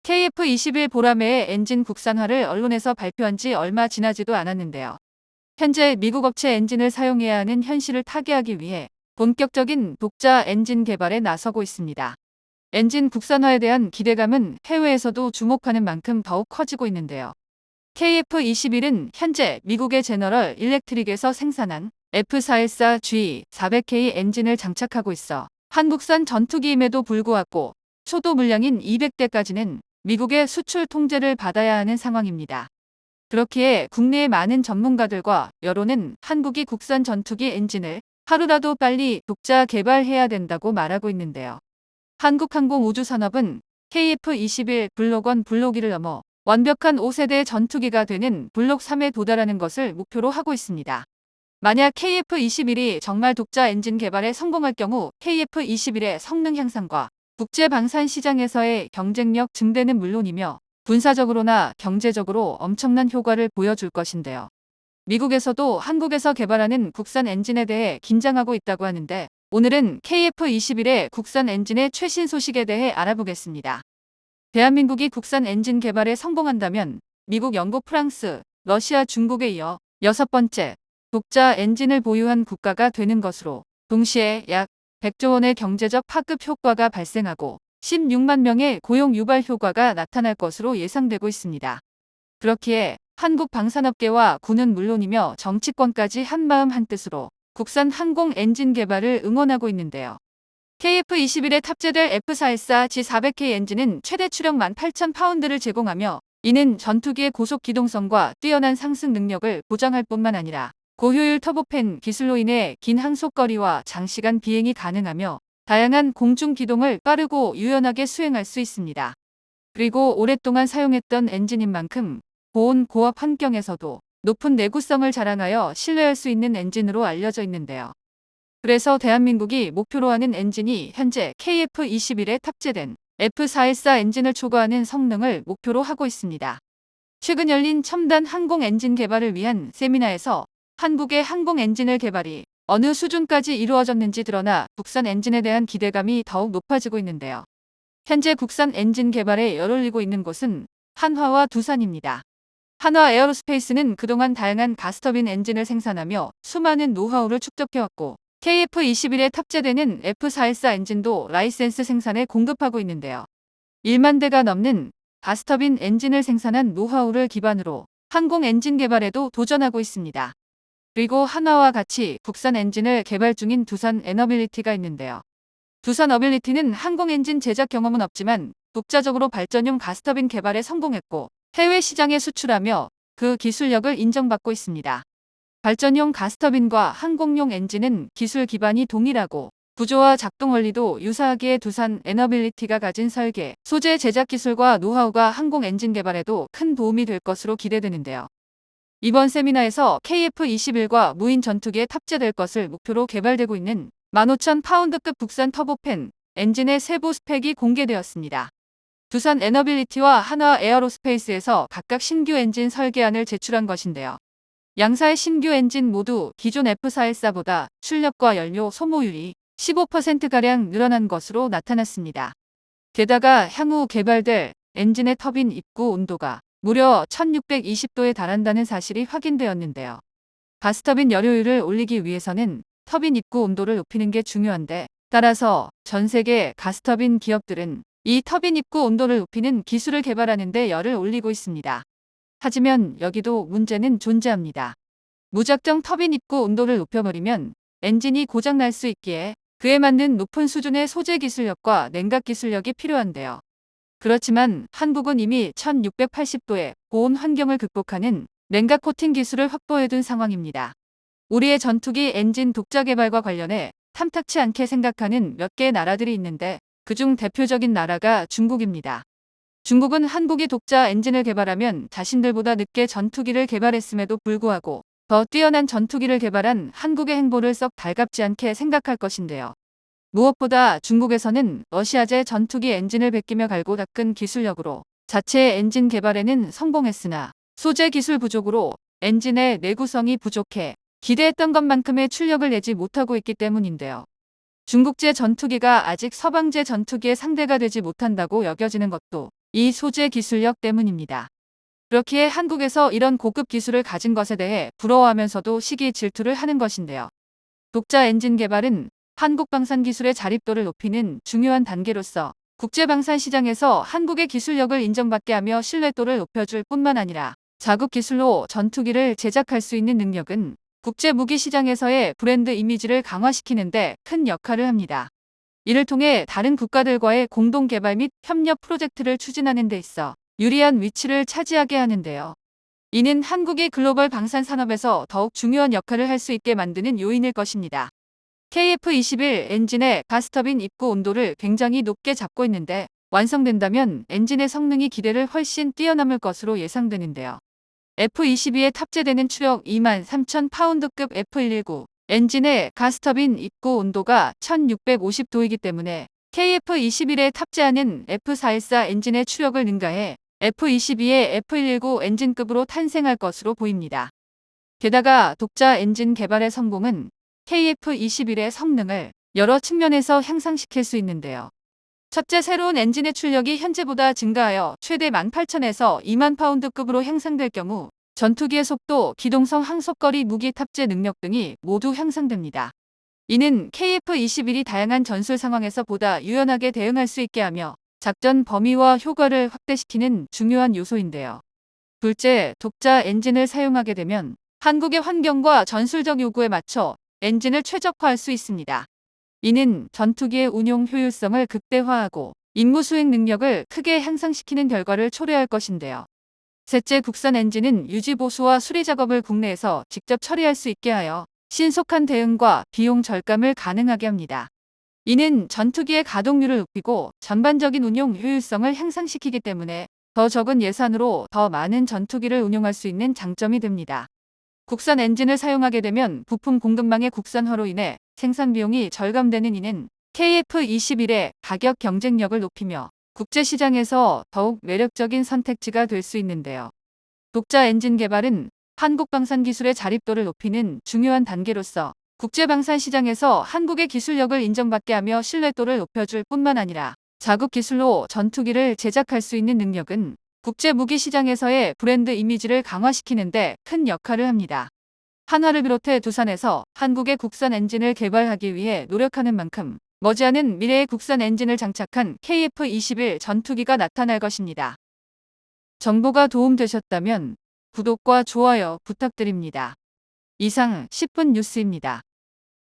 KF-21 보라매의 엔진 국산화를 언론에서 발표한 지 얼마 지나지도 않았는데요. 현재 미국 업체 엔진을 사용해야 하는 현실을 타개하기 위해 본격적인 독자 엔진 개발에 나서고 있습니다. 엔진 국산화에 대한 기대감은 해외에서도 주목하는 만큼 더욱 커지고 있는데요. KF-21은 현재 미국의 제너럴 일렉트릭에서 생산한 F414G 400K 엔진을 장착하고 있어 한국산 전투기임에도 불구하고 초도 물량인 200대까지는 미국의 수출 통제를 받아야 하는 상황입니다. 그렇기에 국내의 많은 전문가들과 여론은 한국이 국산 전투기 엔진을 하루라도 빨리 독자 개발해야 된다고 말하고 있는데요. 한국항공우주산업은 KF-21 블록 1 블록 2를 넘어 완벽한 5세대 전투기가 되는 블록 3에 도달하는 것을 목표로 하고 있습니다. 만약 KF-21이 정말 독자 엔진 개발에 성공할 경우 KF-21의 성능 향상과 국제 방산 시장에서의 경쟁력 증대는 물론이며 군사적으로나 경제적으로 엄청난 효과를 보여줄 것인데요. 미국에서도 한국에서 개발하는 국산 엔진에 대해 긴장하고 있다고 하는데 오늘은 KF-21의 국산 엔진의 최신 소식에 대해 알아보겠습니다. 대한민국이 국산 엔진 개발에 성공한다면 미국, 영국, 프랑스, 러시아, 중국에 이어 6번째 독자 엔진을 보유한 국가가 되는 것으로 동시에 약 100조 원의 경제적 파급 효과가 발생하고 16만 명의 고용 유발 효과가 나타날 것으로 예상되고 있습니다. 그렇기에 한국 방산업계와 군은 물론이며 정치권까지 한마음 한뜻으로 국산 항공 엔진 개발을 응원하고 있는데요. KF-21에 탑재될 F414G 400K 엔진은 최대 추력 18,000파운드를 제공하며 이는 전투기의 고속 기동성과 뛰어난 상승 능력을 보장할 뿐만 아니라 고효율 터보팬 기술로 인해 긴 항속거리와 장시간 비행이 가능하며 다양한 공중 기동을 빠르고 유연하게 수행할 수 있습니다. 그리고 오랫동안 사용했던 엔진인 만큼 고온 고압 환경에서도 높은 내구성을 자랑하여 신뢰할 수 있는 엔진으로 알려져 있는데요. 그래서 대한민국이 목표로 하는 엔진이 현재 KF-21에 탑재된 F414 엔진을 초과하는 성능을 목표로 하고 있습니다. 최근 열린 첨단 항공 엔진 개발을 위한 세미나에서 한국의 항공 엔진을 개발이 어느 수준까지 이루어졌는지 드러나 국산 엔진에 대한 기대감이 더욱 높아지고 있는데요. 현재 국산 엔진 개발에 열올리고 있는 곳은 한화와 두산입니다. 한화 에어로스페이스는 그동안 다양한 가스터빈 엔진을 생산하며 수많은 노하우를 축적해왔고 KF-21에 탑재되는 F414 엔진도 라이센스 생산에 공급하고 있는데요. 1만 대가 넘는 가스터빈 엔진을 생산한 노하우를 기반으로 항공 엔진 개발에도 도전하고 있습니다. 그리고 한화와 같이 국산 엔진을 개발 중인 두산 에너빌리티가 있는데요. 두산 어빌리티는 항공 엔진 제작 경험은 없지만 독자적으로 발전용 가스터빈 개발에 성공했고 해외 시장에 수출하며 그 기술력을 인정받고 있습니다. 발전용 가스터빈과 항공용 엔진은 기술 기반이 동일하고 구조와 작동 원리도 유사하기에 두산 에너빌리티가 가진 설계, 소재 제작 기술과 노하우가 항공 엔진 개발에도 큰 도움이 될 것으로 기대되는데요. 이번 세미나에서 KF-21과 무인 전투기에 탑재될 것을 목표로 개발되고 있는 15,000파운드급 국산 터보팬 엔진의 세부 스펙이 공개되었습니다. 두산 에너빌리티와 한화 에어로스페이스에서 각각 신규 엔진 설계안을 제출한 것인데요. 양사의 신규 엔진 모두 기존 F414보다 출력과 연료 소모율이 15%가량 늘어난 것으로 나타났습니다. 게다가 향후 개발될 엔진의 터빈 입구 온도가 무려 1620도에 달한다는 사실이 확인되었는데요. 가스터빈 연료율을 올리기 위해서는 터빈 입구 온도를 높이는 게 중요한데 따라서 전 세계 가스터빈 기업들은 이 터빈 입구 온도를 높이는 기술을 개발하는 데 열을 올리고 있습니다. 하지만 여기도 문제는 존재합니다. 무작정 터빈 입구 온도를 높여버리면 엔진이 고장날 수 있기에 그에 맞는 높은 수준의 소재 기술력과 냉각 기술력이 필요한데요. 그렇지만 한국은 이미 1680도의 고온 환경을 극복하는 냉각 코팅 기술을 확보해둔 상황입니다. 우리의 전투기 엔진 독자 개발과 관련해 탐탁치 않게 생각하는 몇 개의 나라들이 있는데 그중 대표적인 나라가 중국입니다. 중국은 한국이 독자 엔진을 개발하면 자신들보다 늦게 전투기를 개발했음에도 불구하고 더 뛰어난 전투기를 개발한 한국의 행보를 썩 달갑지 않게 생각할 것인데요. 무엇보다 중국에서는 러시아제 전투기 엔진을 베끼며 갈고 닦은 기술력으로 자체 엔진 개발에는 성공했으나 소재 기술 부족으로 엔진의 내구성이 부족해 기대했던 것만큼의 출력을 내지 못하고 있기 때문인데요. 중국제 전투기가 아직 서방제 전투기의 상대가 되지 못한다고 여겨지는 것도 이 소재 기술력 때문입니다. 그렇기에 한국에서 이런 고급 기술을 가진 것에 대해 부러워하면서도 시기 질투를 하는 것인데요. 독자 엔진 개발은 한국 방산 기술의 자립도를 높이는 중요한 단계로서 국제방산 시장에서 한국의 기술력을 인정받게 하며 신뢰도를 높여줄 뿐만 아니라 자국 기술로 전투기를 제작할 수 있는 능력은 국제 무기 시장에서의 브랜드 이미지를 강화시키는 데 큰 역할을 합니다. 이를 통해 다른 국가들과의 공동 개발 및 협력 프로젝트를 추진하는 데 있어 유리한 위치를 차지하게 하는데요. 이는 한국이 글로벌 방산 산업에서 더욱 중요한 역할을 할 수 있게 만드는 요인일 것입니다. KF-21 엔진의 가스터빈 입구 온도를 굉장히 높게 잡고 있는데 완성된다면 엔진의 성능이 기대를 훨씬 뛰어넘을 것으로 예상되는데요. F-22에 탑재되는 추력 23,000파운드급 F119 엔진의 가스터빈 입구 온도가 1650도이기 때문에 KF-21에 탑재하는 F414 엔진의 추력을 능가해 F-22의 F119 엔진급으로 탄생할 것으로 보입니다. 게다가 독자 엔진 개발의 성공은 KF-21의 성능을 여러 측면에서 향상시킬 수 있는데요. 첫째, 새로운 엔진의 출력이 현재보다 증가하여 최대 18,000에서 2만 파운드급으로 향상될 경우 전투기의 속도, 기동성, 항속거리, 무기 탑재 능력 등이 모두 향상됩니다. 이는 KF-21이 다양한 전술 상황에서 보다 유연하게 대응할 수 있게 하며 작전 범위와 효과를 확대시키는 중요한 요소인데요. 둘째, 독자 엔진을 사용하게 되면 한국의 환경과 전술적 요구에 맞춰 엔진을 최적화할 수 있습니다. 이는 전투기의 운용 효율성을 극대화하고 임무 수행 능력을 크게 향상시키는 결과를 초래할 것인데요. 셋째, 국산 엔진은 유지 보수와 수리 작업을 국내에서 직접 처리할 수 있게 하여 신속한 대응과 비용 절감을 가능하게 합니다. 이는 전투기의 가동률을 높이고 전반적인 운용 효율성을 향상시키기 때문에 더 적은 예산으로 더 많은 전투기를 운용할 수 있는 장점이 됩니다. 국산 엔진을 사용하게 되면 부품 공급망의 국산화로 인해 생산 비용이 절감되는 이는 KF-21의 가격 경쟁력을 높이며 국제시장에서 더욱 매력적인 선택지가 될 수 있는데요. 독자 엔진 개발은 한국 방산 기술의 자립도를 높이는 중요한 단계로서 국제방산 시장에서 한국의 기술력을 인정받게 하며 신뢰도를 높여줄 뿐만 아니라 자국 기술로 전투기를 제작할 수 있는 능력은 국제 무기 시장에서의 브랜드 이미지를 강화시키는 데 큰 역할을 합니다. 한화를 비롯해 두산에서 한국의 국산 엔진을 개발하기 위해 노력하는 만큼 머지않은 미래의 국산 엔진을 장착한 KF-21 전투기가 나타날 것입니다. 정보가 도움되셨다면 구독과 좋아요 부탁드립니다. 이상 10분 뉴스입니다.